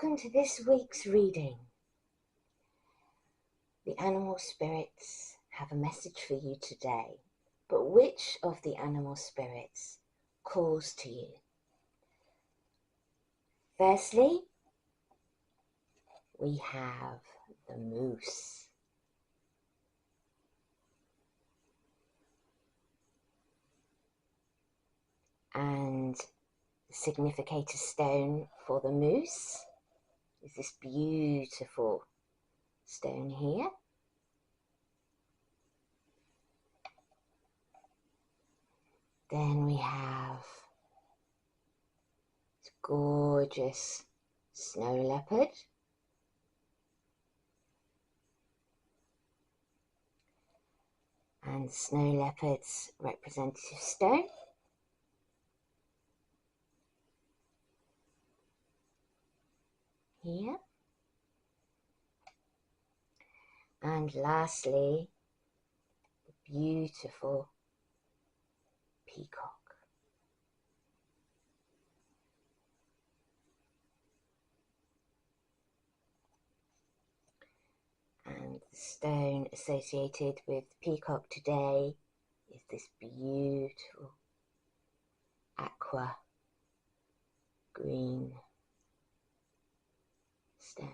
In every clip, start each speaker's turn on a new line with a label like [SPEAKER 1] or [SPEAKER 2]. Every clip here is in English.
[SPEAKER 1] welcome to this week's reading. The animal spirits have a message for you today, but which of the animal spirits calls to you? Firstly, we have the moose. And the significator stone for the moose is this beautiful stone here. Then we have this gorgeous snow leopard. And snow leopard's representative stone. Here. And lastly, the beautiful peacock. And the stone associated with peacock today is this beautiful aqua green stone.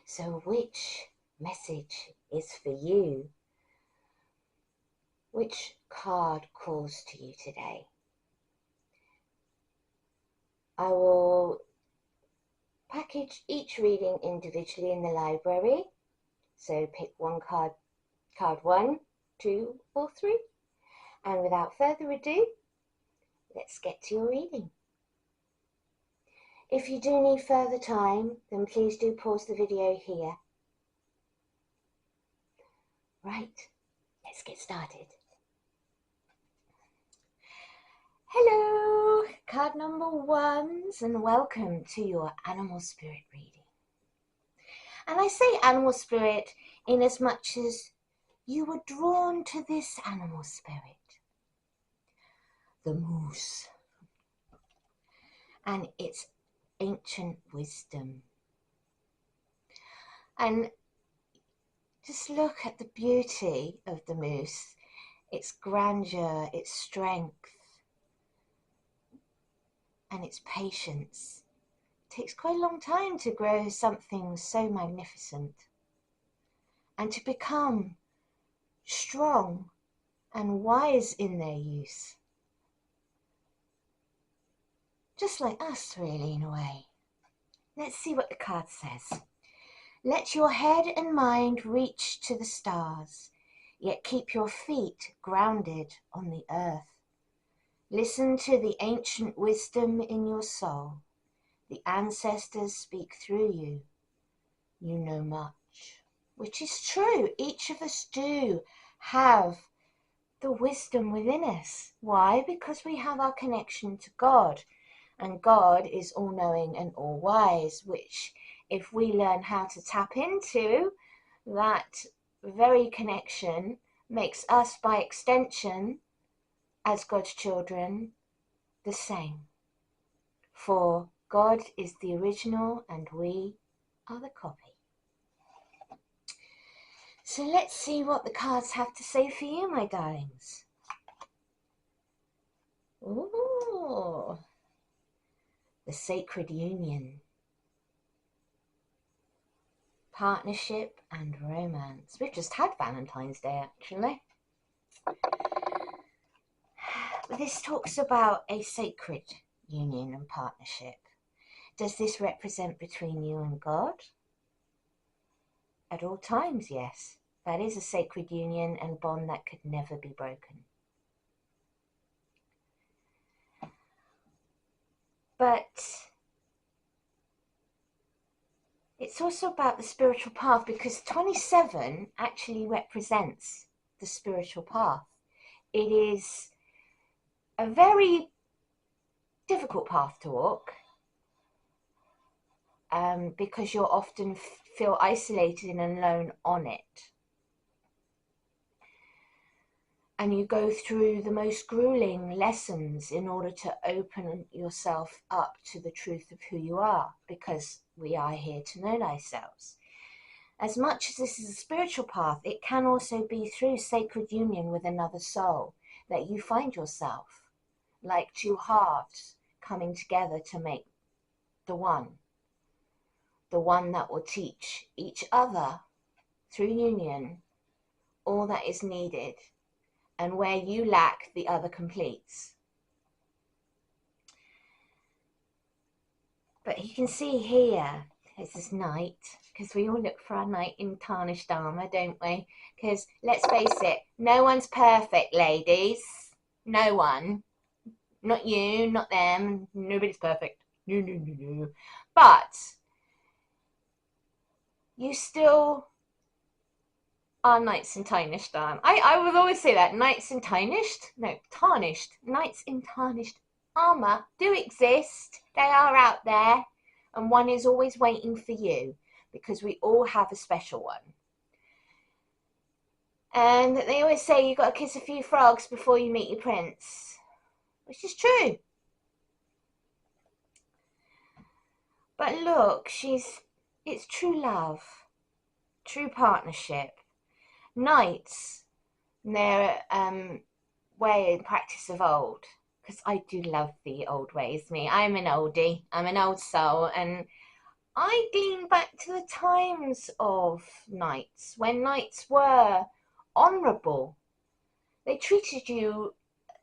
[SPEAKER 1] So which message is for you? Which card calls to you today? I will package each reading individually in the library. So pick one card 1, 2 or 3. And without further ado, let's get to your reading. If you do need further time, then please do pause the video here. Right, let's get started. Hello, card number 1s, and welcome to your animal spirit reading. And I say animal spirit in as much as you were drawn to this animal spirit, the moose, and its ancient wisdom. And just look at the beauty of the moose, its grandeur, its strength, and its patience. It takes quite a long time to grow something so magnificent and to become strong and wise in their use. Just like us, really, in a way. Let's see what the card says. Let your head and mind reach to the stars, yet keep your feet grounded on the earth. Listen to the ancient wisdom in your soul. The ancestors speak through you. You know much, which is true. Each of us do have the wisdom within us. Why? Because we have our connection to God. And God is all-knowing and all-wise, which if we learn how to tap into that very connection, makes us, by extension, as God's children, the same. For God is the original and we are the copy. So let's see what the cards have to say for you, my darlings. Ooh. The sacred union, partnership and romance. We've just had Valentine's Day, actually. This talks about a sacred union and partnership. Does this represent between you and God? At all times, yes. That is a sacred union and bond that could never be broken. But it's also about the spiritual path, because 27 actually represents the spiritual path. It is a very difficult path to walk, because you'll often feel isolated and alone on it. and you go through the most grueling lessons in order to open yourself up to the truth of who you are, because we are here to know ourselves. As much as this is a spiritual path, it can also be through sacred union with another soul that you find yourself like two halves coming together to make the one that will teach each other through union all that is needed, and where you lack, the other completes. But you can see here, this is night, because we all look for our knight in tarnished armour, don't we? Because let's face it, no one's perfect, ladies. No one. Not you, not them. Nobody's perfect. No, no, no, no. But you still are knights in tarnished armour. I would always say that. Knights in tarnished? No, tarnished. Knights in tarnished armour do exist. They are out there. And one is always waiting for you, because we all have a special one. And they always say you've got to kiss a few frogs before you meet your prince, which is true. But look, it's true love, true partnership. Knights, their way and practice of old, because I do love the old ways. I'm an oldie, I'm an old soul, and I lean back to the times of knights, when knights were honourable. They treated you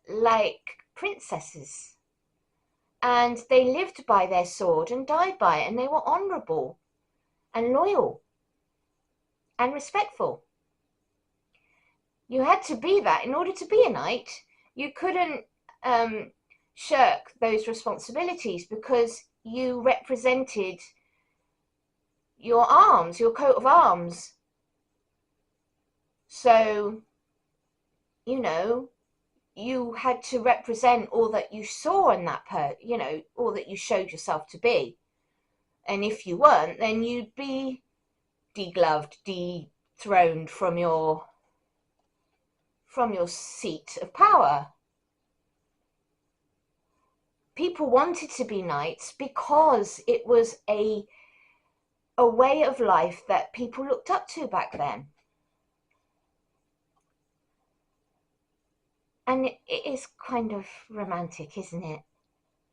[SPEAKER 1] like princesses, and they lived by their sword and died by it, and they were honourable and loyal and respectful. You had to be that in order to be a knight. You couldn't shirk those responsibilities, because you represented your arms, your coat of arms. So, you know, you had to represent all that you saw in that all that you showed yourself to be. And if you weren't, then you'd be degloved, dethroned from your seat of power. People wanted to be knights because it was a way of life that people looked up to back then. And it is kind of romantic, isn't it?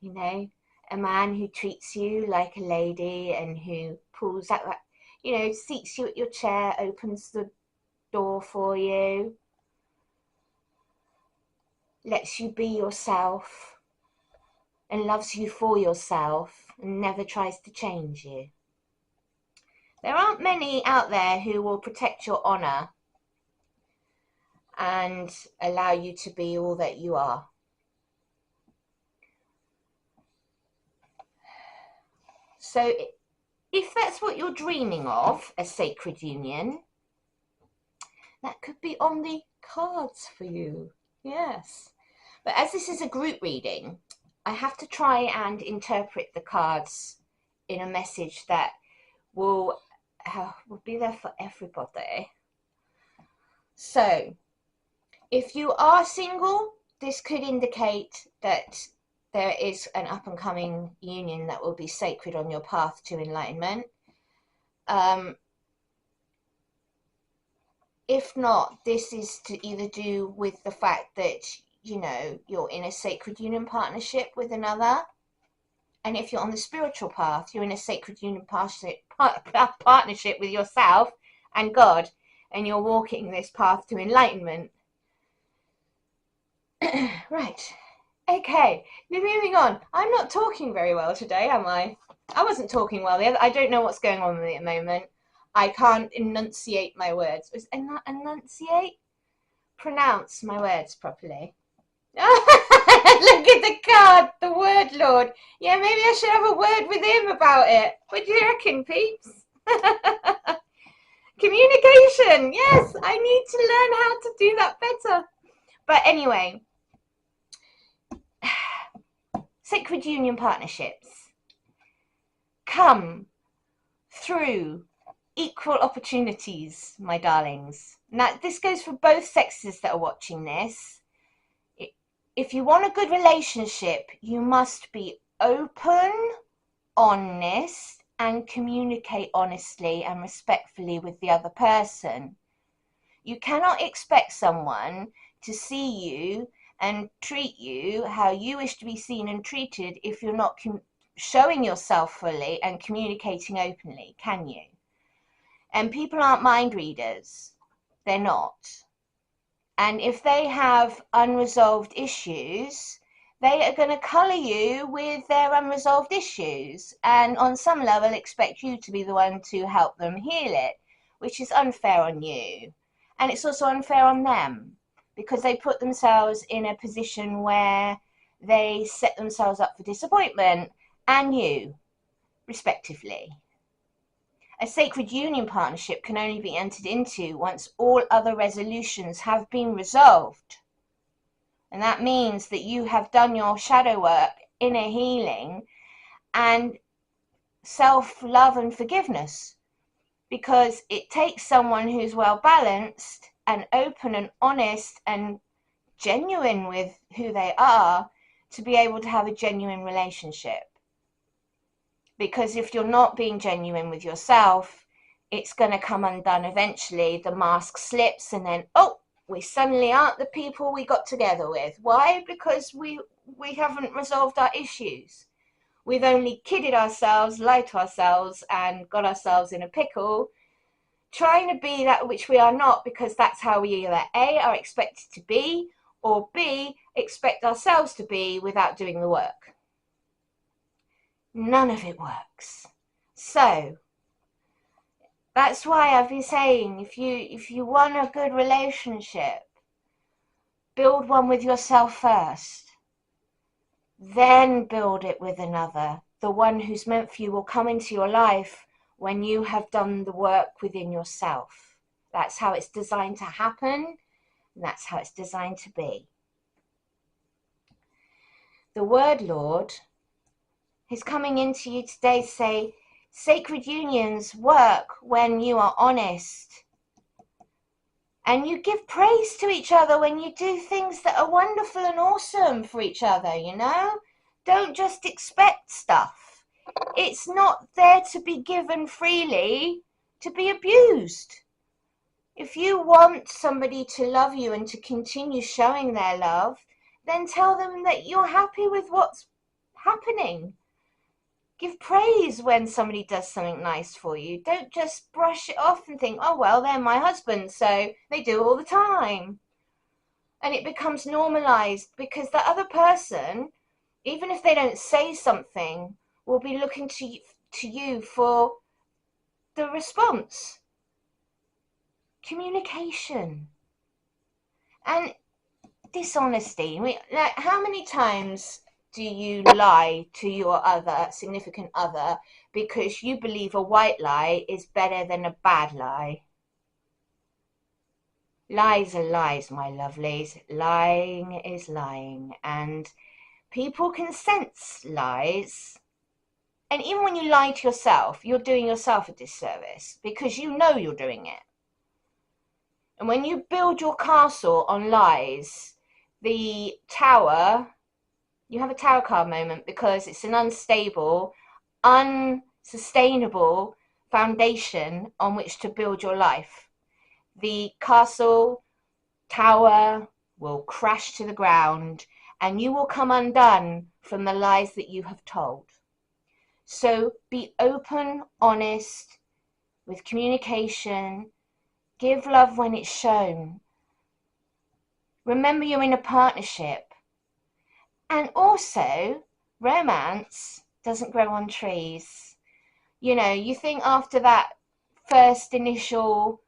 [SPEAKER 1] You know, a man who treats you like a lady, and who pulls out that, seats you at your chair, opens the door for you, lets you be yourself, and loves you for yourself, and never tries to change you. There aren't many out there who will protect your honour and allow you to be all that you are. So if that's what you're dreaming of, a sacred union, that could be on the cards for you. Yes. But as this is a group reading, I have to try and interpret the cards in a message that will be there for everybody. So, if you are single, this could indicate that there is an up-and-coming union that will be sacred on your path to enlightenment. If not, this is to either do with the fact that, you're in a sacred union partnership with another. And if you're on the spiritual path, you're in a sacred union partnership with yourself and God, and you're walking this path to enlightenment. Right. Okay, moving on. I'm not talking very well today, am I? I wasn't talking well. I don't know what's going on with me at the moment. I can't enunciate my words. Enunciate? Pronounce my words properly. Look at the card, the word lord. Yeah, maybe I should have a word with him about it. What do you reckon, peeps? Communication. Yes, I need to learn how to do that better. But anyway, sacred union partnerships come through equal opportunities, my darlings. Now, this goes for both sexes that are watching this. If you want a good relationship, you must be open, honest, and communicate honestly and respectfully with the other person. You cannot expect someone to see you and treat you how you wish to be seen and treated if you're not showing yourself fully and communicating openly, can you? And people aren't mind readers. They're not. And if they have unresolved issues, they are going to colour you with their unresolved issues, and on some level expect you to be the one to help them heal it, which is unfair on you. And it's also unfair on them, because they put themselves in a position where they set themselves up for disappointment, and you, respectively. A sacred union partnership can only be entered into once all other resolutions have been resolved. And that means that you have done your shadow work, inner healing, and self-love and forgiveness. Because it takes someone who's well balanced and open and honest and genuine with who they are to be able to have a genuine relationship. Because if you're not being genuine with yourself, it's going to come undone eventually. The mask slips and then, oh, we suddenly aren't the people we got together with. Why? Because we haven't resolved our issues. We've only kidded ourselves, lied to ourselves, and got ourselves in a pickle, trying to be that which we are not, because that's how we either A, are expected to be, or B, expect ourselves to be without doing the work. None of it works. So that's why I've been saying, if you want a good relationship, build one with yourself first. Then build it with another. The one who's meant for you will come into your life when you have done the work within yourself. That's how it's designed to happen, and that's how it's designed to be. The word Lord is coming into you today to say, sacred unions work when you are honest. And you give praise to each other when you do things that are wonderful and awesome for each other, you know? Don't just expect stuff. It's not there to be given freely, to be abused. If you want somebody to love you and to continue showing their love, then tell them that you're happy with what's happening. Give praise when somebody does something nice for you. Don't just brush it off and think, oh, well, they're my husband, so they do all the time. And it becomes normalized because the other person, even if they don't say something, will be looking to you for the response. Communication. And dishonesty. I mean, like, how many times do you lie to your significant other because you believe a white lie is better than a bad lie? Lies are lies, my lovelies. Lying is lying, and people can sense lies. And even when you lie to yourself, you're doing yourself a disservice because you know you're doing it. And when you build your castle on lies, the tower, you have a tower card moment because it's an unstable, unsustainable foundation on which to build your life. The castle, tower will crash to the ground and you will come undone from the lies that you have told. So be open, honest, with communication. Give love when it's shown. Remember you're in a partnership. And also, romance doesn't grow on trees. You know, you think after that first initial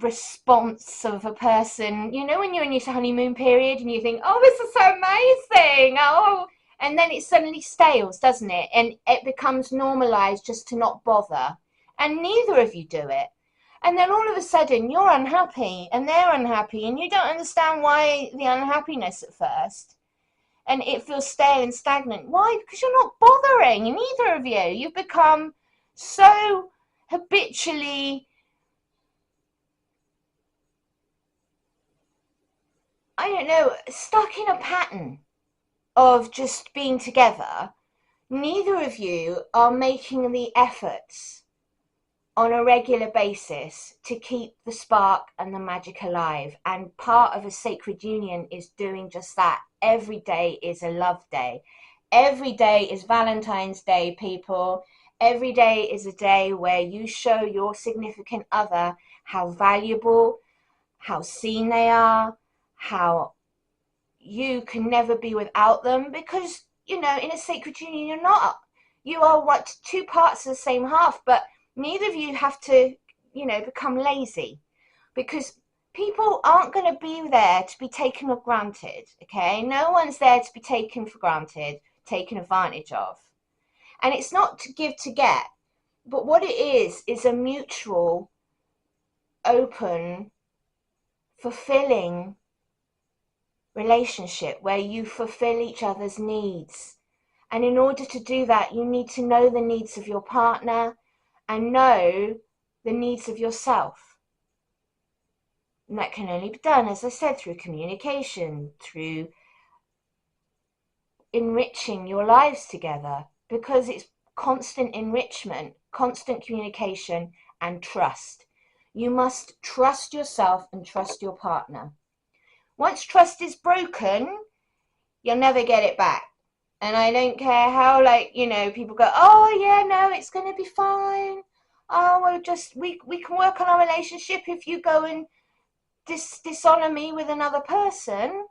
[SPEAKER 1] response of a person, you know, when you're in your honeymoon period and you think, oh, this is so amazing, oh, and then it suddenly stales, doesn't it? And it becomes normalized just to not bother. And neither of you do it. And then all of a sudden you're unhappy and they're unhappy and you don't understand why the unhappiness at first. And it feels stale and stagnant. Why? Because you're not bothering, neither of you. You've become so habitually, I don't know, stuck in a pattern of just being together, neither of you are making the efforts on a regular basis to keep the spark and the magic alive. And part of a sacred union is doing just that. Every day is a love day. Every day is Valentine's Day, people. Every day is a day where you show your significant other how valuable, how seen they are, how you can never be without them, because, you know, in a sacred union, you're not. You are what, two parts of the same half, but neither of you have to, you know, become lazy, because people aren't going to be there to be taken for granted, okay? No one's there to be taken for granted, taken advantage of. And it's not to give to get, but what it is a mutual, open, fulfilling relationship where you fulfill each other's needs. And in order to do that, you need to know the needs of your partner and know the needs of yourself. And that can only be done, as I said, through communication, through enriching your lives together, because it's constant enrichment, constant communication, and trust. You must trust yourself and trust your partner. Once trust is broken, you'll never get it back. And I don't care how, like, you know, people go, oh yeah, no, it's going to be fine. Oh, well, just, we can work on our relationship if you go and dishonor me with another person.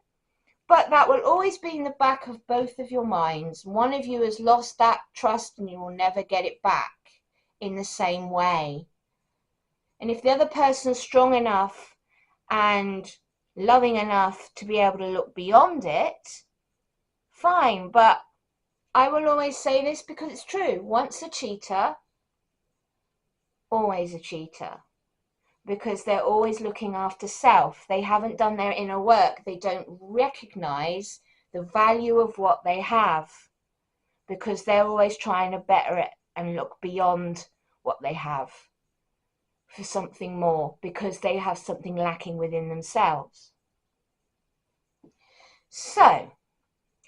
[SPEAKER 1] But that will always be in the back of both of your minds. One of you has lost that trust and you will never get it back in the same way. And if the other person is strong enough and loving enough to be able to look beyond it, fine. But I will always say this because it's true. Once a cheater, always a cheater. Because they're always looking after self. They haven't done their inner work. They don't recognize the value of what they have, because they're always trying to better it and look beyond what they have for something more, because they have something lacking within themselves. So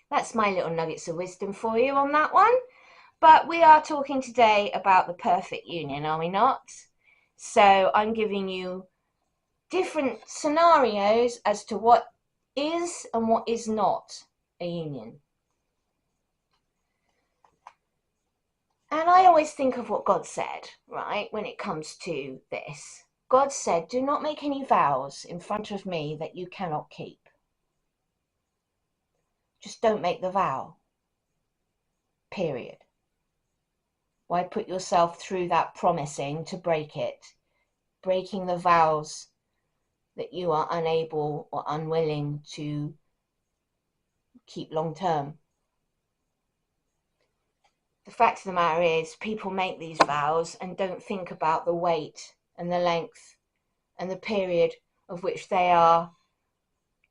[SPEAKER 1] that's my little nuggets of wisdom for you on that one. But we are talking today about the perfect union, are we not? So I'm giving you different scenarios as to what is and what is not a union. And I always think of what God said, right, when it comes to this. God said, do not make any vows in front of me that you cannot keep. Just don't make the vow. Period. Why put yourself through that promising to break it? Breaking the vows that you are unable or unwilling to keep long term. The fact of the matter is, people make these vows and don't think about the weight and the length and the period of which they are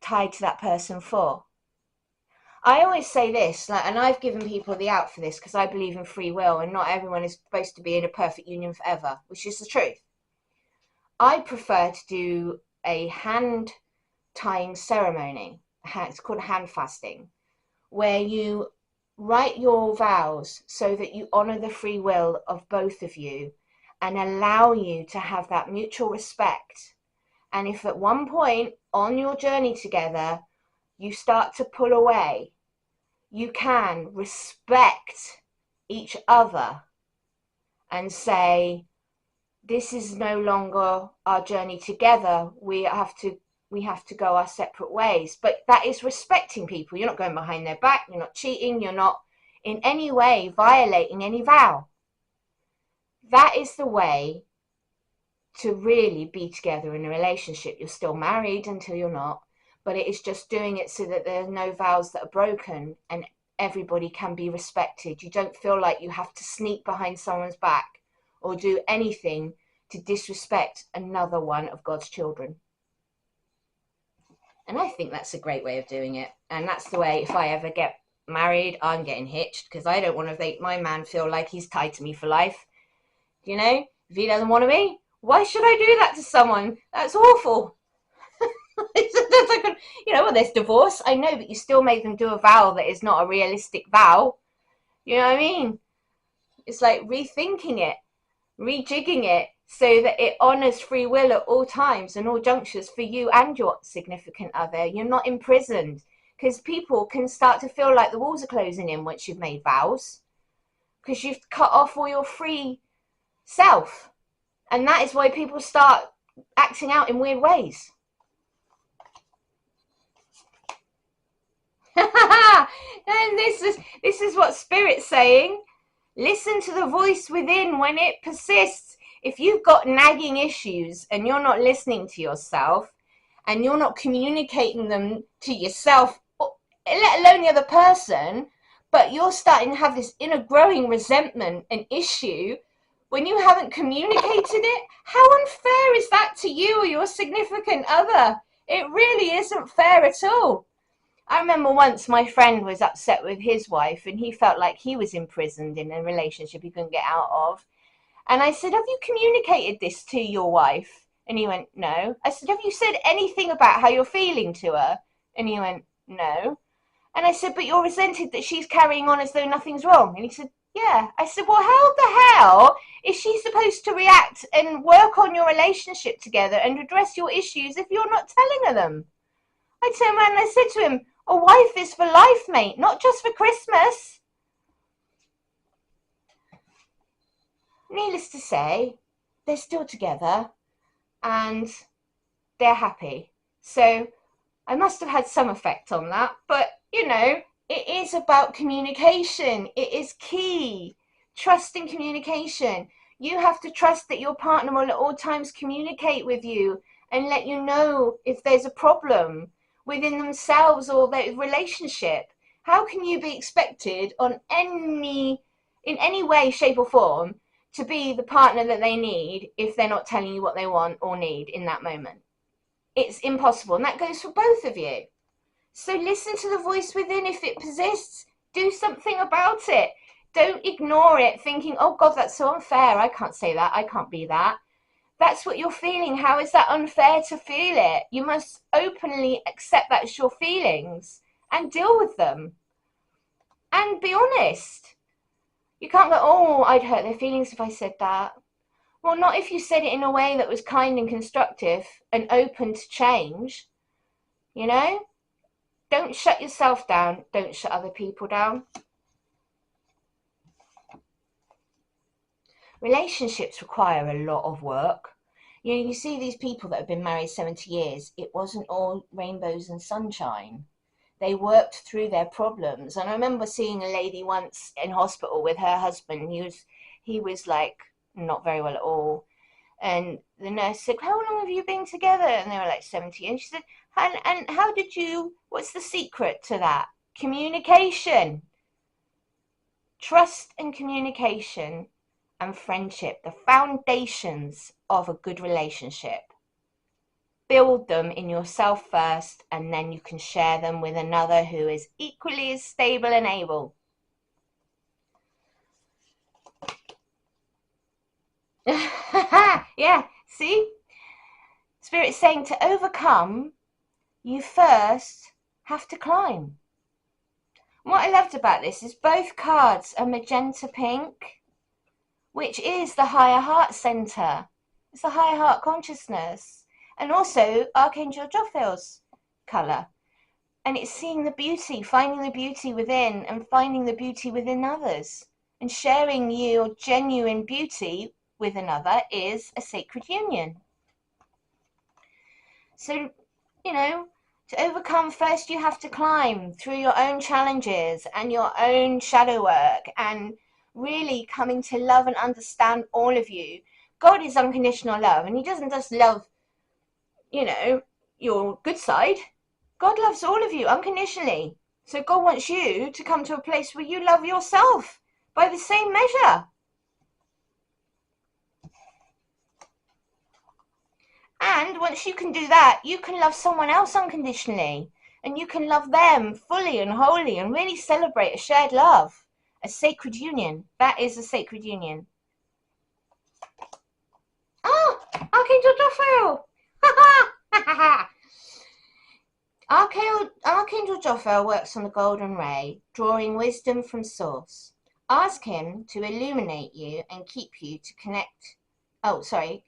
[SPEAKER 1] tied to that person for. I always say this, and I've given people the out for this because I believe in free will and not everyone is supposed to be in a perfect union forever, which is the truth. I prefer to do a hand tying ceremony. It's called hand fasting, where you write your vows so that you honor the free will of both of you and allow you to have that mutual respect. And if at one point on your journey together you start to pull away, you can respect each other and say, this is no longer our journey together. We have to go our separate ways. But that is respecting people. You're not going behind their back. You're not cheating. You're not in any way violating any vow. That is the way to really be together in a relationship. You're still married until you're not, but it is just doing it so that there are no vows that are broken and everybody can be respected. You don't feel like you have to sneak behind someone's back or do anything to disrespect another one of God's children. And I think that's a great way of doing it. And that's the way, if I ever get married, I'm getting hitched, because I don't want to make my man feel like he's tied to me for life. You know, If he doesn't want to be, why should I do that to someone? That's awful. That's like, well, there's divorce, I know, but you still made them do a vow that is not a realistic vow. You know what I mean? It's like rethinking it, rejigging it so that it honors free will at all times and all junctures for you and your significant other. You're not imprisoned, because people can start to feel like the walls are closing in once you've made vows, because you've cut off all your free self. And that is why people start acting out in weird ways. And this is what Spirit's saying. Listen to the voice within when it persists. If you've got nagging issues and you're not listening to yourself and you're not communicating them to yourself, let alone the other person, but you're starting to have this inner growing resentment and issue when you haven't communicated it, how unfair is that to you or your significant other? It really isn't fair at all. I remember once my friend was upset with his wife and he felt like he was imprisoned in a relationship he couldn't get out of. And I said, have you communicated this to your wife? And he went, no. I said, have you said anything about how you're feeling to her? And he went, no. And I said, but you're resented that she's carrying on as though nothing's wrong. And he said, yeah. I said, well, how the hell is she supposed to react and work on your relationship together and address your issues if you're not telling her them? I turned around and I said to him, a wife is for life, mate, not just for Christmas. Needless to say, they're still together and they're happy. So I must have had some effect on that. But, it is about communication. It is key. Trust in communication. You have to trust that your partner will at all times communicate with you and let you know if there's a problem within themselves or their relationship. How can you be expected in any way, shape or form to be the partner that they need if they're not telling you what they want or need in that moment? It's impossible, and that goes for both of you. So listen to the voice within. If it persists, do something about it. Don't ignore it thinking, oh God, that's so unfair, I can't say that, I can't be that. That's what you're feeling. How is that unfair to feel it? You must openly accept that's your feelings and deal with them. And be honest. You can't go, oh, I'd hurt their feelings if I said that. Well, not if you said it in a way that was kind and constructive and open to change. Don't shut yourself down. Don't shut other people down. Relationships require a lot of work. You see these people that have been married 70 years, it wasn't all rainbows and sunshine. They worked through their problems. And I remember seeing a lady once in hospital with her husband. He was like not very well at all. And the nurse said, how long have you been together? And they were like 70. And she said, and what's the secret to that? Communication. Trust and communication and friendship, the foundations of a good relationship. Build them in yourself first, and then you can share them with another who is equally as stable and able. Yeah, see? Spirit's saying to overcome, you first have to climb. What I loved about this is both cards are magenta pink, which is the higher heart center. It's the higher heart consciousness. And also Archangel Jophiel's color. And it's seeing the beauty, finding the beauty within and finding the beauty within others. And sharing your genuine beauty with another is a sacred union. So, to overcome, first you have to climb through your own challenges and your own shadow work and really coming to love and understand all of you. God is unconditional love, and he doesn't just love, your good side. God loves all of you unconditionally. So God wants you to come to a place where you love yourself by the same measure. And once you can do that, you can love someone else unconditionally. And you can love them fully and wholly and really celebrate a shared love. A sacred union. That is a sacred union. Archangel Jophiel! Archangel Jophiel works on the golden ray, drawing wisdom from source. Ask him to illuminate you and keep you to connect. To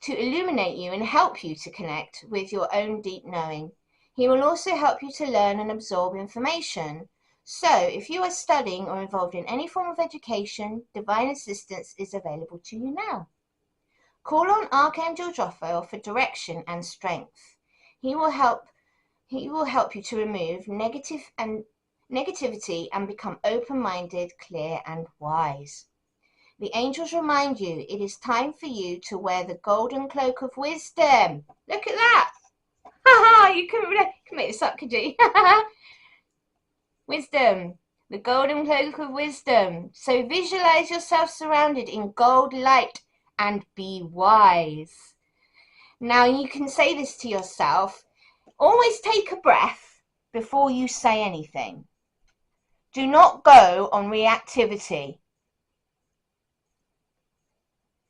[SPEAKER 1] illuminate you and help you to connect with your own deep knowing. He will also help you to learn and absorb information. So, if you are studying or involved in any form of education, divine assistance is available to you now. Call on Archangel Jophiel for direction and strength. He will help you to remove negativity and become open-minded, clear, and wise. The angels remind you it is time for you to wear the golden cloak of wisdom. Look at that! You couldn't make this up, could you? Wisdom. The golden cloak of wisdom. So visualize yourself surrounded in gold light and be wise. Now you can say this to yourself. Always take a breath before you say anything. Do not go on reactivity.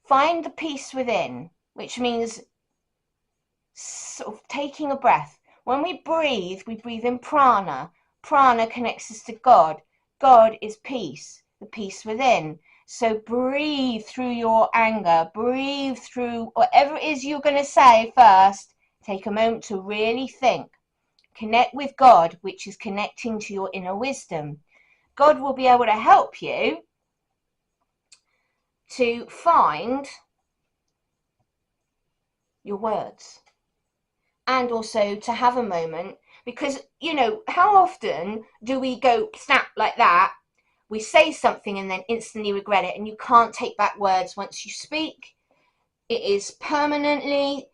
[SPEAKER 1] Find the peace within, which means sort of taking a breath. When we breathe in prana. Prana connects us to God. God is peace, the peace within. So breathe through your anger. Breathe through whatever it is you're going to say first. Take a moment to really think. Connect with God, which is connecting to your inner wisdom. God will be able to help you to find your words. And also to have a moment, because, how often do we go snap like that? We say something and then instantly regret it, and you can't take back words once you speak. It is permanently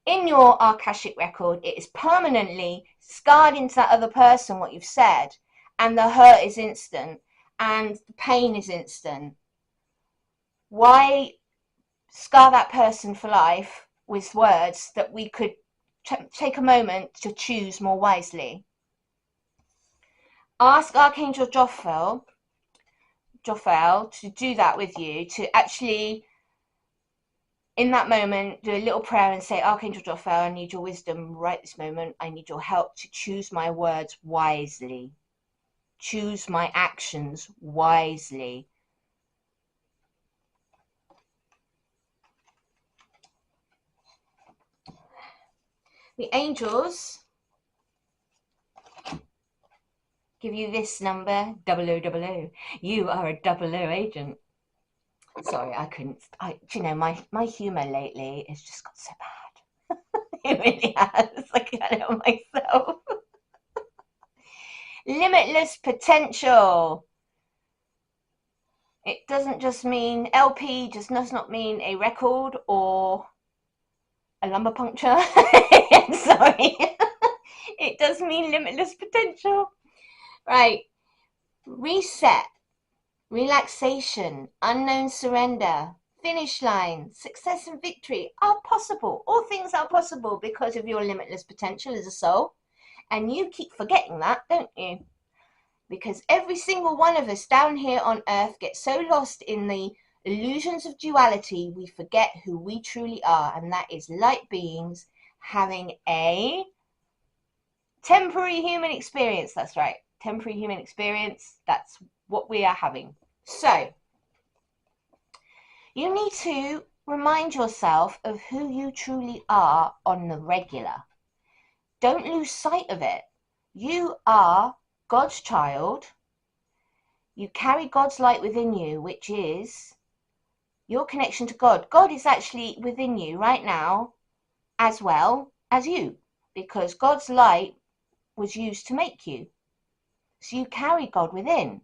[SPEAKER 1] in your Akashic record. It is permanently scarred into that other person, what you've said, and the hurt is instant, and the pain is instant. Why scar that person for life with words that we could take a moment to choose more wisely? Ask Archangel Jophiel to do that with you, to actually, in that moment, do a little prayer and say, Archangel Jophiel, I need your wisdom right this moment. I need your help to choose my words wisely. Choose my actions wisely. The angels give you this number, 0000. You are a 00 agent. Sorry, I couldn't. My humour lately has just got so bad. It really has. I can't help myself. Limitless potential. It doesn't just mean LP, just does not mean a record or a lumbar puncture. Sorry. It does mean limitless potential. Right. Reset. Relaxation, unknown surrender, finish line, success and victory are possible. All things are possible because of your limitless potential as a soul. And you keep forgetting that, don't you? Because every single one of us down here on earth gets so lost in the illusions of duality, we forget who we truly are. And that is light beings having a temporary human experience. That's right. Temporary human experience. That's what we are having. So, you need to remind yourself of who you truly are on the regular. Don't lose sight of it. You are God's child. You carry God's light within you, which is your connection to God. God is actually within you right now as well as you, because God's light was used to make you. So you carry God within.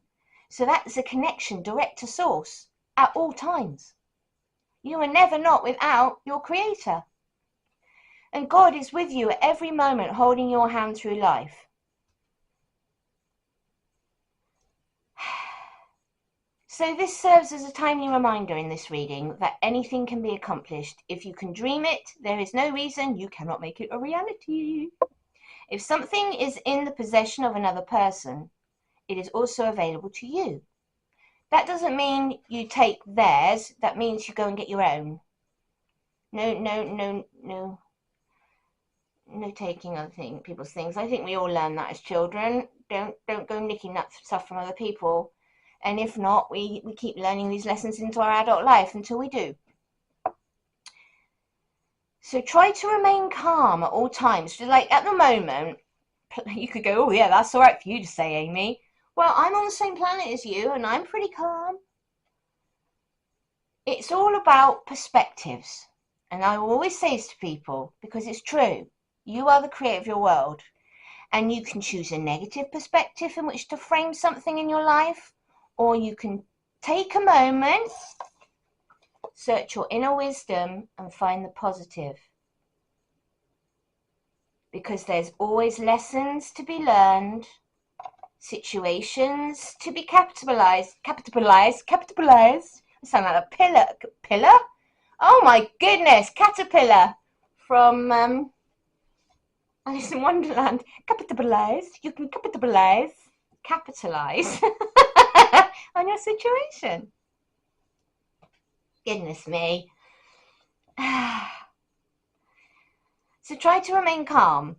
[SPEAKER 1] So that's a connection direct to source at all times. You are never not without your Creator. And God is with you at every moment, holding your hand through life. So this serves as a timely reminder in this reading that anything can be accomplished. If you can dream it, there is no reason you cannot make it a reality. If something is in the possession of another person, it is also available to you. That doesn't mean you take theirs, that means you go and get your own. No taking other people's things. I think we all learn that as children. Don't go nicking that stuff from other people. And if not, we keep learning these lessons into our adult life until we do. So try to remain calm at all times. So like at the moment, you could go, oh yeah, that's all right for you to say, Amy. Well, I'm on the same planet as you and I'm pretty calm. It's all about perspectives. And I always say this to people because it's true. You are the creator of your world. And you can choose a negative perspective in which to frame something in your life, or you can take a moment, search your inner wisdom, and find the positive. Because there's always lessons to be learned, situations to be capitalized. I sound like a pillar? Oh my goodness, caterpillar from Alice in Wonderland. You can capitalize on your situation. Goodness me. So try to remain calm.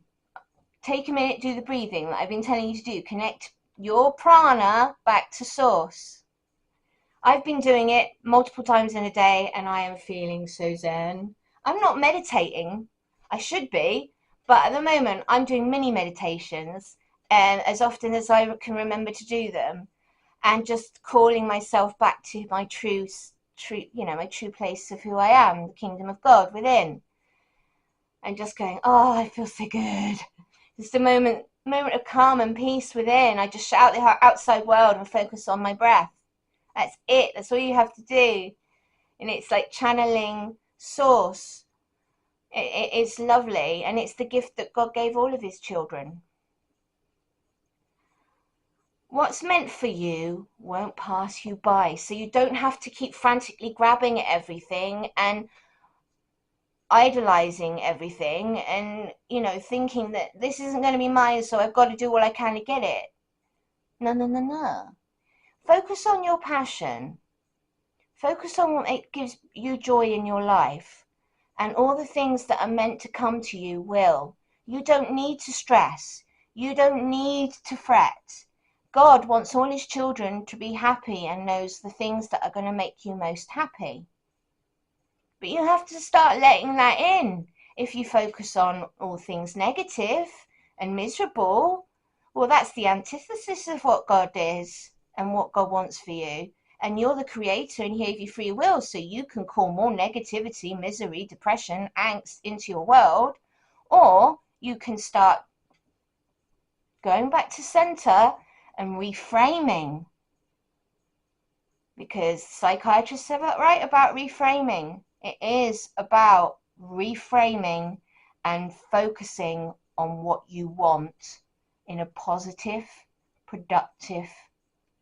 [SPEAKER 1] Take a minute, do the breathing that I've been telling you to do. Connect your prana back to source. I've been doing it multiple times in a day and I am feeling so zen. I'm not meditating. I should be, but at the moment I'm doing mini meditations and as often as I can remember to do them, and just calling myself back to my true place of who I am, the kingdom of God within, and just going, oh, I feel so good. Just a moment of calm and peace within. I just shut out the outside world and focus on my breath. That's it. That's all you have to do. And it's like channeling source. It's lovely, and it's the gift that God gave all of his children. What's meant for you won't pass you by, so you don't have to keep frantically grabbing at everything and idolizing everything and, thinking that this isn't going to be mine, so I've got to do all I can to get it. No. Focus on your passion. Focus on what gives you joy in your life, and all the things that are meant to come to you will. You don't need to stress. You don't need to fret. God wants all his children to be happy and knows the things that are going to make you most happy. But you have to start letting that in. If you focus on all things negative and miserable, well, that's the antithesis of what God is and what God wants for you. And you're the creator and he gave you free will, so you can call more negativity, misery, depression, angst into your world, or you can start going back to center and reframing. Because psychiatrists are right about reframing. It is about reframing and focusing on what you want in a positive, productive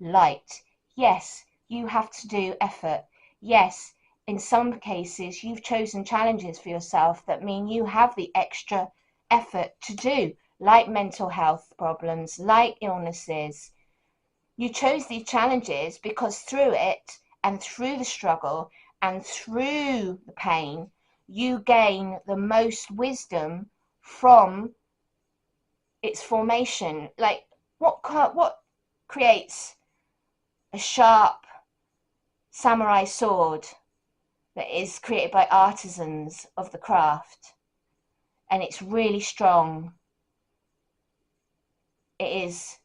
[SPEAKER 1] light. Yes, you have to do effort. Yes, in some cases, you've chosen challenges for yourself that mean you have the extra effort to do, like mental health problems, like illnesses. You chose these challenges because through it and through the struggle and through the pain, you gain the most wisdom from its formation. Like what creates a sharp samurai sword that is created by artisans of the craft, and it's really strong? It is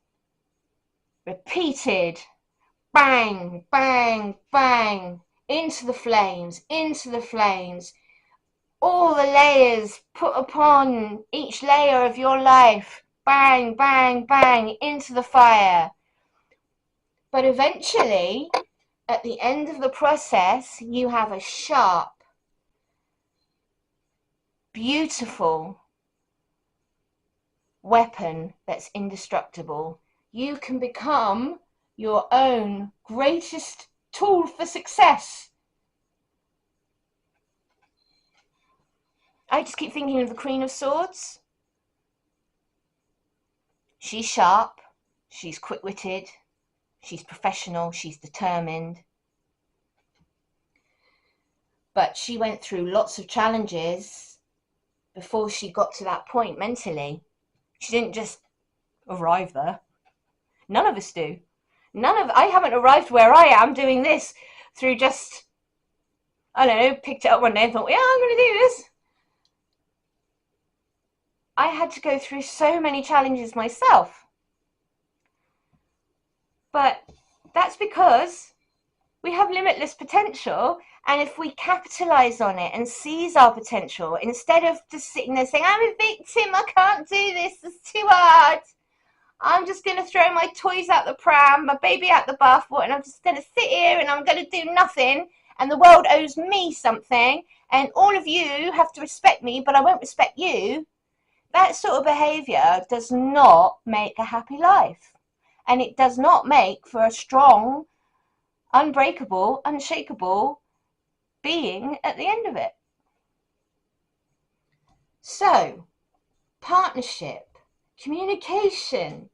[SPEAKER 1] repeated bang, bang, bang, into the flames, all the layers put upon each layer of your life, bang, bang, bang, into the fire. But eventually, at the end of the process, you have a sharp, beautiful weapon that's indestructible. You can become your own greatest tool for success. I just keep thinking of the Queen of Swords. She's sharp, she's quick-witted, she's professional, she's determined. But she went through lots of challenges before she got to that point mentally. She didn't just arrive there. None of us do. I haven't arrived where I am doing this through just, I don't know, picked it up one day and thought, yeah, I'm going to do this. I had to go through so many challenges myself. But that's because we have limitless potential, and if we capitalize on it and seize our potential, instead of just sitting there saying, I'm a victim, I can't do this, it's too hard, I'm just going to throw my toys out the pram, my baby out the bathwater, and I'm just going to sit here and I'm going to do nothing, and the world owes me something, and all of you have to respect me, but I won't respect you. That sort of behavior does not make a happy life, and it does not make for a strong, unbreakable, unshakable being at the end of it. So, partnership, communication,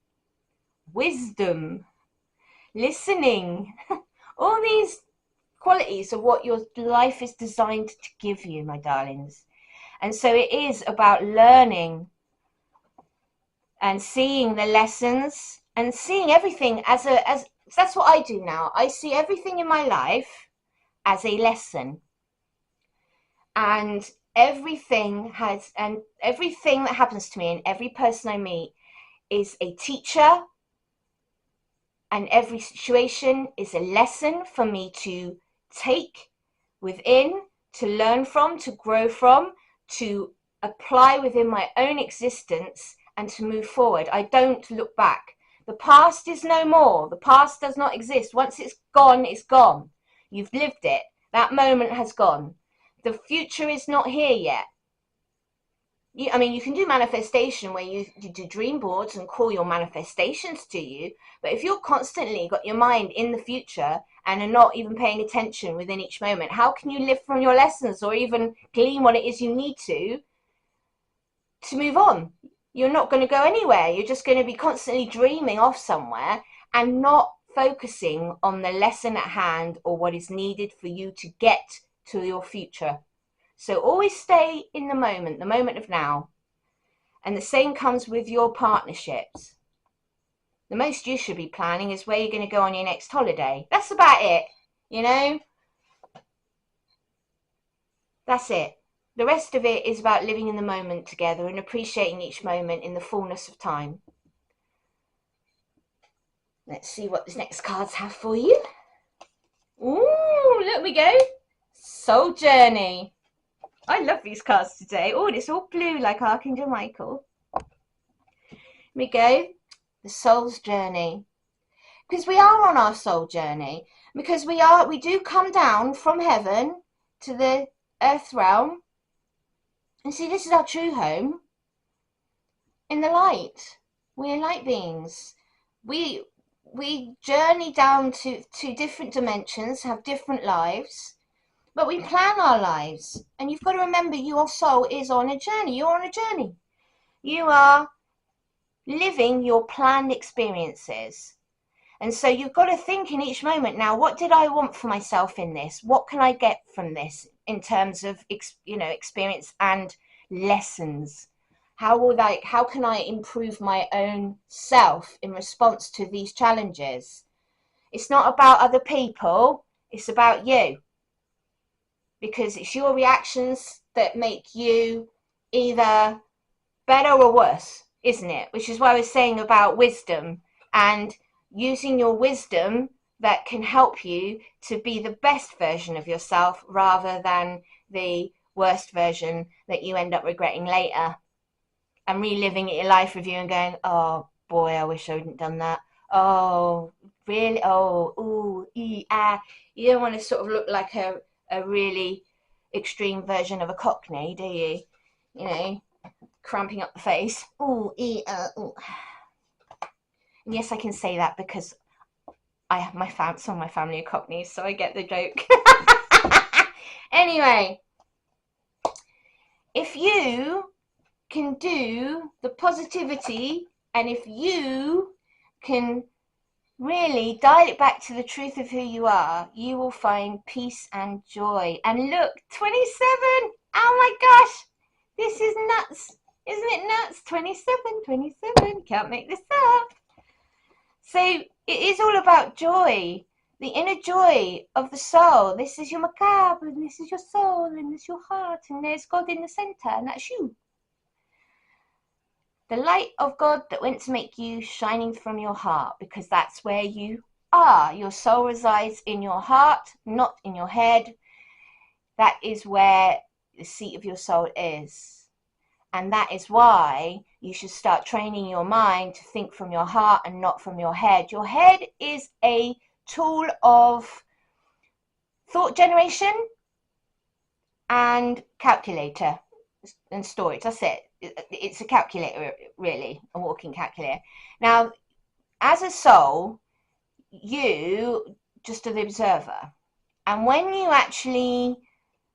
[SPEAKER 1] wisdom, listening, all these qualities are what your life is designed to give you, my darlings. And so it is about learning and seeing the lessons and seeing everything as that's what I do now. I see everything in my life as a lesson, and everything that happens to me and every person I meet is a teacher, and every situation is a lesson for me to take within, to learn from, to grow from, to apply within my own existence, and to move forward. I don't look back. The past is no more. The past does not exist. Once it's gone, it's gone. You've lived it. That moment has gone. The future is not here yet. You can do manifestation where you do dream boards and call your manifestations to you, but if you're constantly got your mind in the future and are not even paying attention within each moment, how can you live from your lessons or even glean what it is you need to move on? You're not going to go anywhere. You're just going to be constantly dreaming off somewhere and not focusing on the lesson at hand or what is needed for you to get to your future. So always stay in the moment of now. And the same comes with your partnerships. The most you should be planning is where you're going to go on your next holiday. That's about it, That's it. The rest of it is about living in the moment together and appreciating each moment in the fullness of time. Let's see what the next cards have for you. Ooh, look we go. Soul Journey. I love these cards today. Oh, and it's all blue like Archangel Michael. Here we go. The soul's journey. Because we are on our soul journey. Because we do come down from heaven to the earth realm. And see, this is our true home. In the light. We are light beings. We journey down to different dimensions, have different lives. But we plan our lives. And you've got to remember, your soul is on a journey. You're on a journey. You are living your planned experiences. And so you've got to think in each moment, now, what did I want for myself in this? What can I get from this in terms of, experience and lessons? How can I improve my own self in response to these challenges? It's not about other people. It's about you. Because it's your reactions that make you either better or worse, isn't it? Which is why I was saying about wisdom and using your wisdom that can help you to be the best version of yourself rather than the worst version that you end up regretting later and reliving your life review and going, oh boy, I wish I hadn't done that. Oh, really? Oh, ooh, You don't want to sort of look like a really extreme version of a Cockney, do you? Cramping up the face. Ooh, ooh. And yes, I can say that because I have some of my family are Cockneys, so I get the joke. Anyway, if you can do the positivity and if you can really dial it back to the truth of who you are, you will find peace and joy. And look, 27. Oh my gosh, this is nuts. Isn't it nuts? 27. Can't make this up. So it is all about joy, the inner joy of the soul. This is your macabre, and this is your soul, and this is your heart, and there's God in the center, and that's you. The light of God that went to make you shining from your heart, because that's where you are. Your soul resides in your heart, not in your head. That is where the seat of your soul is. And that is why you should start training your mind to think from your heart and not from your head. Your head is a tool of thought generation and calculator and storage. That's it. It's a calculator, really, a walking calculator. Now, as a soul, you just are the observer. And when you actually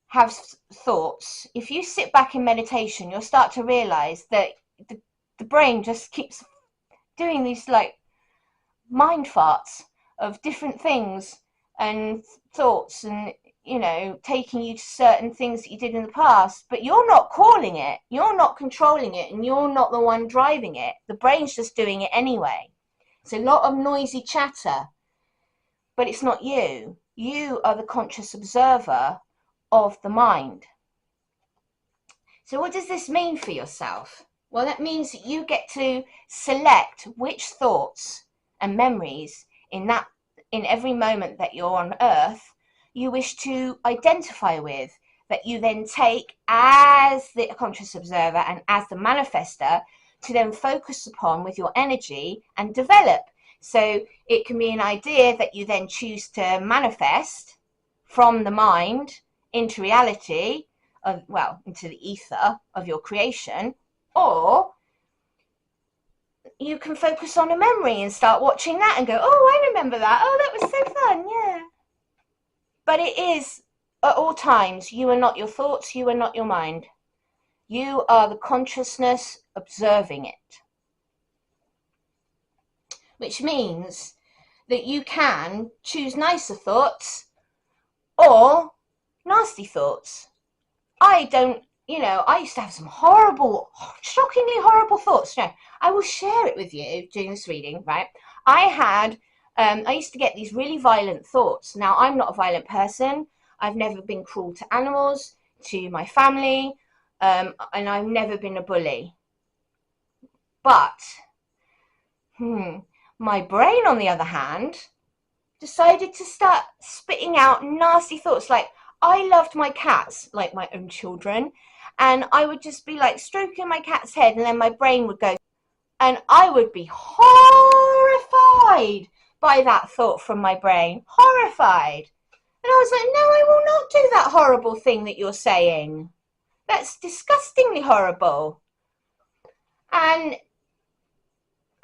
[SPEAKER 1] have thoughts, if you sit back in meditation, you'll start to realize that the brain just keeps doing these like mind farts of different things and thoughts, and taking you to certain things that you did in the past, but you're not calling it, you're not controlling it, and you're not the one driving it. The brain's just doing it anyway. It's a lot of noisy chatter, but it's not you. You are the conscious observer of the mind. So what does this mean for yourself? Well, that means that you get to select which thoughts and memories in every moment that you're on earth you wish to identify with, that you then take as the conscious observer and as the manifester to then focus upon with your energy and develop. So it can be an idea that you then choose to manifest from the mind into reality, into the ether of your creation, or you can focus on a memory and start watching that and go, oh, I remember that. Oh, that was so fun. Yeah. But it is, at all times, you are not your thoughts, you are not your mind. You are the consciousness observing it. Which means that you can choose nicer thoughts or nasty thoughts. I used to have some horrible, shockingly horrible thoughts. I will share it with you during this reading, right? I used to get these really violent thoughts. Now, I'm not a violent person. I've never been cruel to animals, to my family, and I've never been a bully. But, my brain, on the other hand, decided to start spitting out nasty thoughts. Like, I loved my cats like my own children, and I would just be like stroking my cat's head, and then my brain would go, and I would be horrified by that thought from my brain. Horrified. And I was like, no, I will not do that horrible thing that you're saying. That's disgustingly horrible. And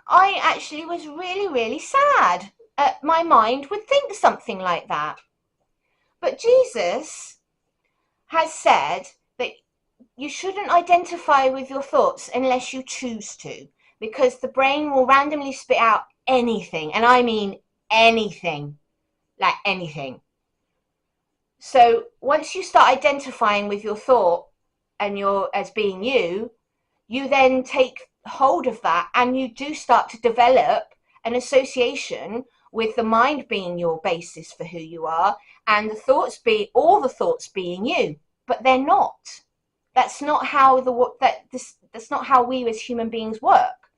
[SPEAKER 1] I actually was really, really sad. My mind would think something like that. But Jesus has said that you shouldn't identify with your thoughts unless you choose to, because the brain will randomly spit out anything, and I mean anything, like anything. So once you start identifying with your thought and as being you then take hold of that, and you do start to develop an association with the mind being your basis for who you are, and all the thoughts being you, but they're not. That's not how that's not how we as human beings work.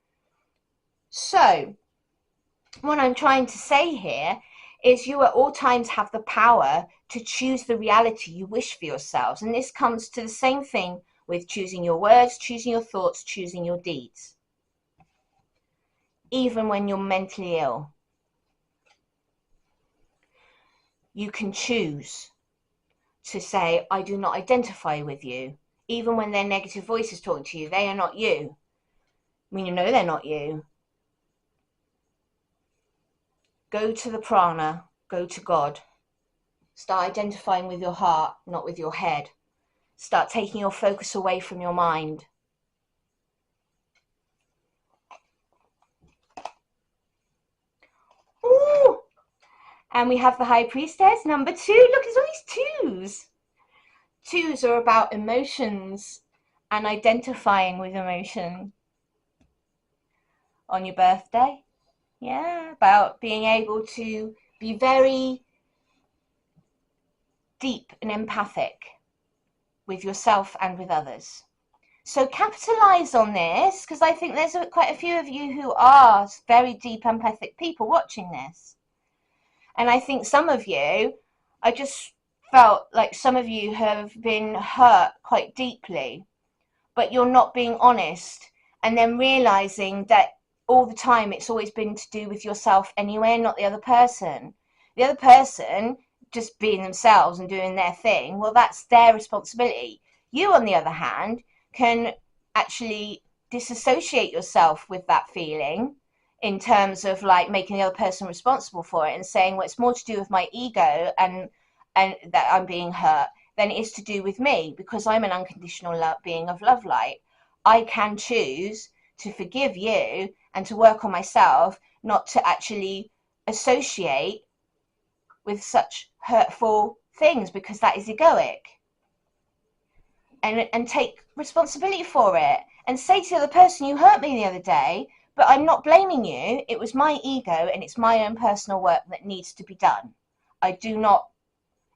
[SPEAKER 1] So what I'm trying to say here is you at all times have the power to choose the reality you wish for yourselves. And this comes to the same thing with choosing your words, choosing your thoughts, choosing your deeds. Even when you're mentally ill, you can choose to say, I do not identify with you. Even when they're negative voices talking to you, they are not you. They're not you. Go to the prana, go to God. Start identifying with your heart, not with your head. Start taking your focus away from your mind. And we have the High Priestess, number 2. Look, there's all these 2s. 2s are about emotions and identifying with emotion. On your birthday, yeah, about being able to be very deep and empathic with yourself and with others. So capitalize on this, because I think there's quite a few of you who are very deep empathic people watching this. And I think some of you, I just felt like some of you have been hurt quite deeply, but you're not being honest, and then realizing that all the time it's always been to do with yourself anyway, not the other person. The other person just being themselves and doing their thing, well, that's their responsibility. You, on the other hand, can actually disassociate yourself with that feeling in terms of like making the other person responsible for it and saying, well, it's more to do with my ego and that I'm being hurt than it is to do with me, because I'm an unconditional being of love light. I can choose to forgive you and to work on myself, not to actually associate with such hurtful things, because that is egoic. And take responsibility for it and say to the other person, you hurt me the other day, but I'm not blaming you. It was my ego and it's my own personal work that needs to be done. I do not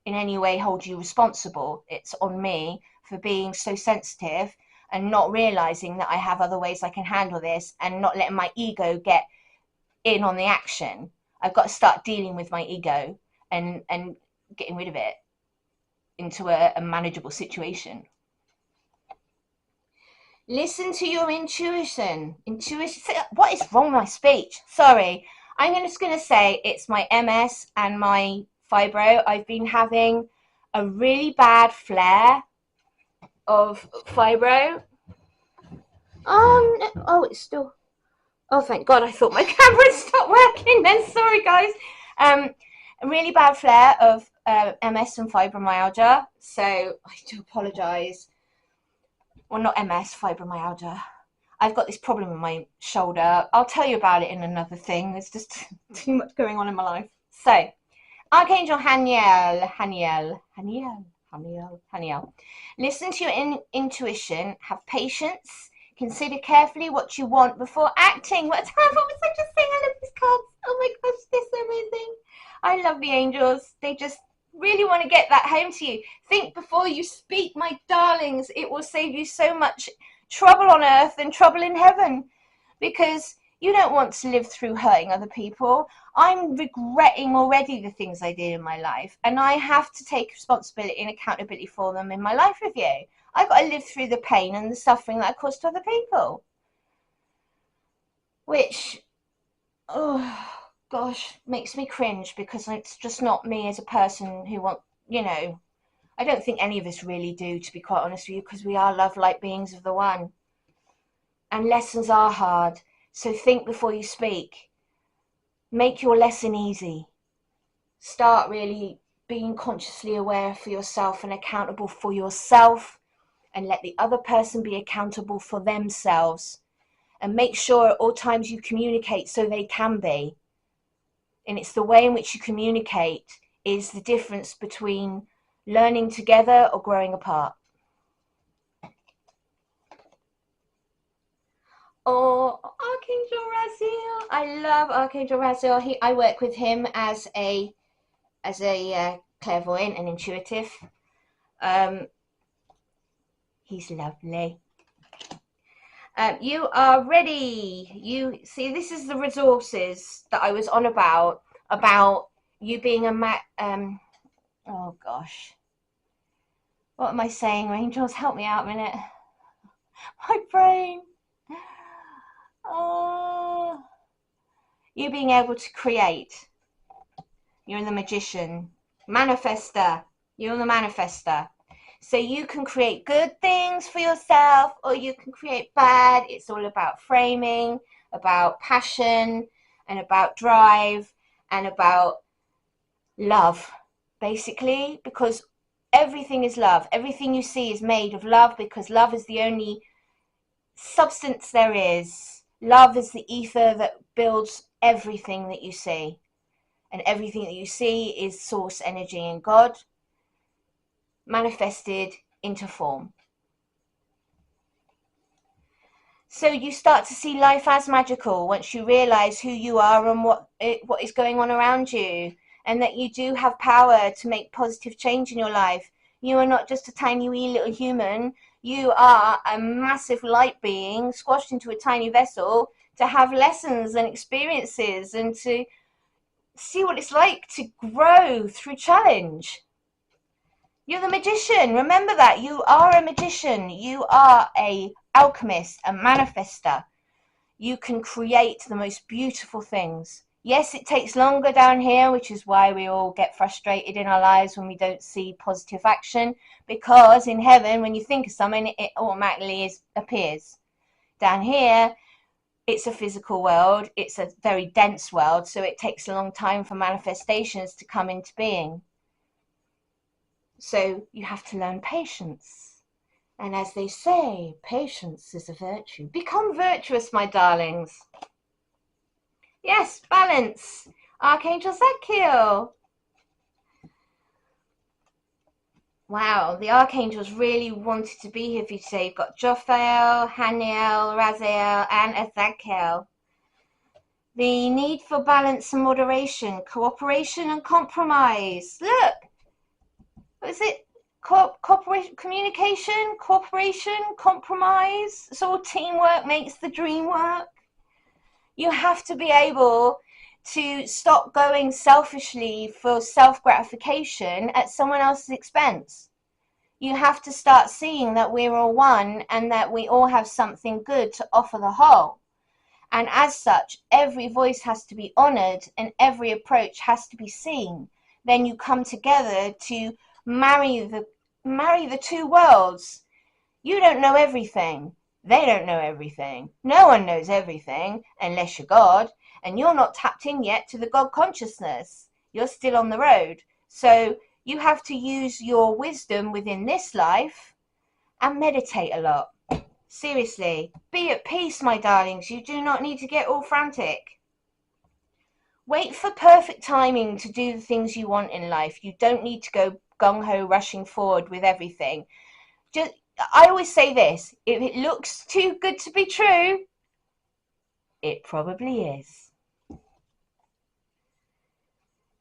[SPEAKER 1] in any way hold you responsible. It's on me for being so sensitive and not realizing that I have other ways I can handle this and not letting my ego get in on the action. I've got to start dealing with my ego and getting rid of it into a manageable situation. Listen to your intuition. What is wrong with my speech? Sorry. I'm just going to say it's my MS and my fibro. I've been having a really bad flare of fibro. It's still... Oh, thank God. I thought my camera stopped working then. Sorry, guys. A really bad flare of MS and fibromyalgia. So I do apologise. Well, not MS, fibromyalgia. I've got this problem in my shoulder. I'll tell you about it in another thing. There's just too much going on in my life. So, Archangel Haniel. Listen to your intuition. Have patience. Consider carefully what you want before acting. What was I just saying? I love these cards. Oh my gosh, they're so amazing. I love the angels. They just really want to get that home to you. Think before you speak, my darlings. It will save you so much trouble on earth and trouble in heaven, because you don't want to live through hurting other people. I'm regretting already the things I did in my life, and I have to take responsibility and accountability for them in my life with you. I've got to live through the pain and the suffering that I caused to other people, which, oh gosh, makes me cringe, because it's just not me as a person who I don't think any of us really do, to be quite honest with you, because we are love-light beings of the one. And lessons are hard. So think before you speak. Make your lesson easy. Start really being consciously aware for yourself and accountable for yourself, and let the other person be accountable for themselves. And make sure at all times you communicate so they can be. And it's the way in which you communicate is the difference between learning together or growing apart. Or Archangel Raziel. I love Archangel Raziel. I work with him as a clairvoyant and intuitive. He's lovely. You are ready. You see, this is the resources that I was on about you being oh gosh. What am I saying, angels? Help me out a minute. My brain. Oh. You being able to create. You're the magician. Manifester. You're the manifester. So you can create good things for yourself, or you can create bad. It's all about framing, about passion, and about drive, and about love, basically, because everything is love. Everything you see is made of love, because love is the only substance there is. Love is the ether that builds everything that you see. and everything that you see is source energy in God manifested into form. So you start to see life as magical once you realize who you are and what is going on around you, and that you do have power to make positive change in your life. You are not just a tiny wee little human. You are a massive light being squashed into a tiny vessel to have lessons and experiences and to see what it's like to grow through challenge. You're the magician. Remember that. You are a magician. You are a alchemist, a manifester. You can create the most beautiful things. Yes, it takes longer down here, which is why we all get frustrated in our lives when we don't see positive action, because in heaven, when you think of something, it automatically appears. Down here, it's a physical world. It's a very dense world, so it takes a long time for manifestations to come into being. So you have to learn patience. And as they say, patience is a virtue. Become virtuous, my darlings. Yes, balance. Archangel Zadkiel. Wow, the archangels really wanted to be here for you today. You've got Jophiel, Haniel, Raziel, and Ezekiel. The need for balance and moderation, cooperation and compromise. Look, what is it? Cooperation, communication, cooperation, compromise. It's all teamwork makes the dream work. You have to be able to stop going selfishly for self-gratification at someone else's expense. You have to start seeing that we're all one and that we all have something good to offer the whole. And as such, every voice has to be honored and every approach has to be seen. Then you come together to marry the two worlds. You don't know everything. They don't know everything. No one knows everything unless you're God, and you're not tapped in yet to the God consciousness. You're still on the road. So you have to use your wisdom within this life and meditate a lot. Seriously, be at peace, my darlings. You do not need to get all frantic. Wait for perfect timing to do the things you want in life. You don't need to go gung-ho rushing forward with everything. I always say this, if it looks too good to be true, it probably is.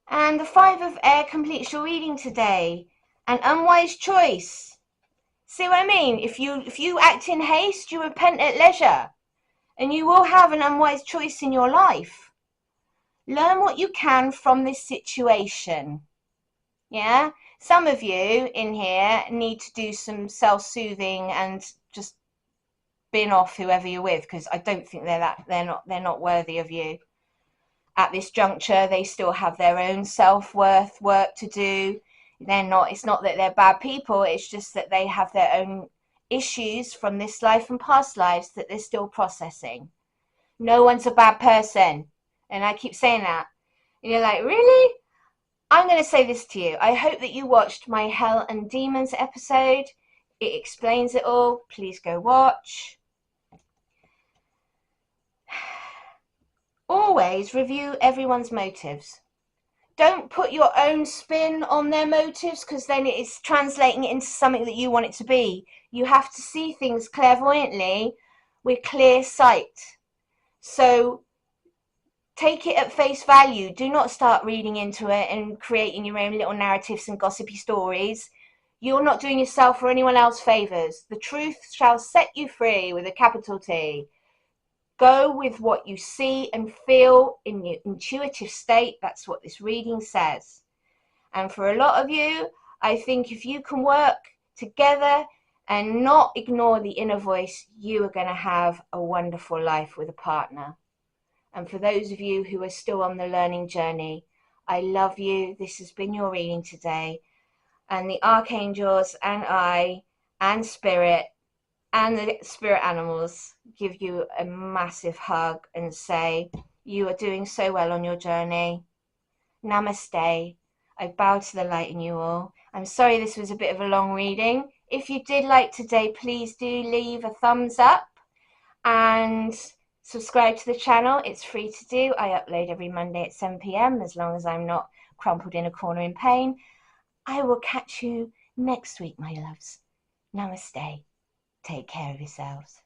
[SPEAKER 1] And the 5 of Air completes your reading today. An unwise choice. See what I mean? If you act in haste, you repent at leisure. And you will have an unwise choice in your life. Learn what you can from this situation. Yeah? Some of you in here need to do some self-soothing and just bin off whoever you're with, because I don't think they're not worthy of you. At this juncture, they still have their own self-worth work to do. It's not that they're bad people, it's just that they have their own issues from this life and past lives that they're still processing. No one's a bad person. And I keep saying that. And you're like, really? I'm going to say this to you. I hope that you watched my Hell and Demons episode. It explains it all. Please go watch. Always review everyone's motives. Don't put your own spin on their motives, because then it is translating it into something that you want it to be. You have to see things clairvoyantly with clear sight. So take it at face value. Do not start reading into it and creating your own little narratives and gossipy stories. You're not doing yourself or anyone else favors. The truth shall set you free with a capital T. Go with what you see and feel in your intuitive state. That's what this reading says. And for a lot of you, I think if you can work together and not ignore the inner voice, you are going to have a wonderful life with a partner. And for those of you who are still on the learning journey, I love you. This has been your reading today. And the archangels and I and spirit and the spirit animals give you a massive hug and say, you are doing so well on your journey. Namaste. I bow to the light in you all. I'm sorry this was a bit of a long reading. If you did like today, please do leave a thumbs up and Subscribe to the channel. It's free to do. I upload every Monday at 7 p.m. as long as I'm not crumpled in a corner in pain. I will catch you next week, my loves. Namaste. Take care of yourselves.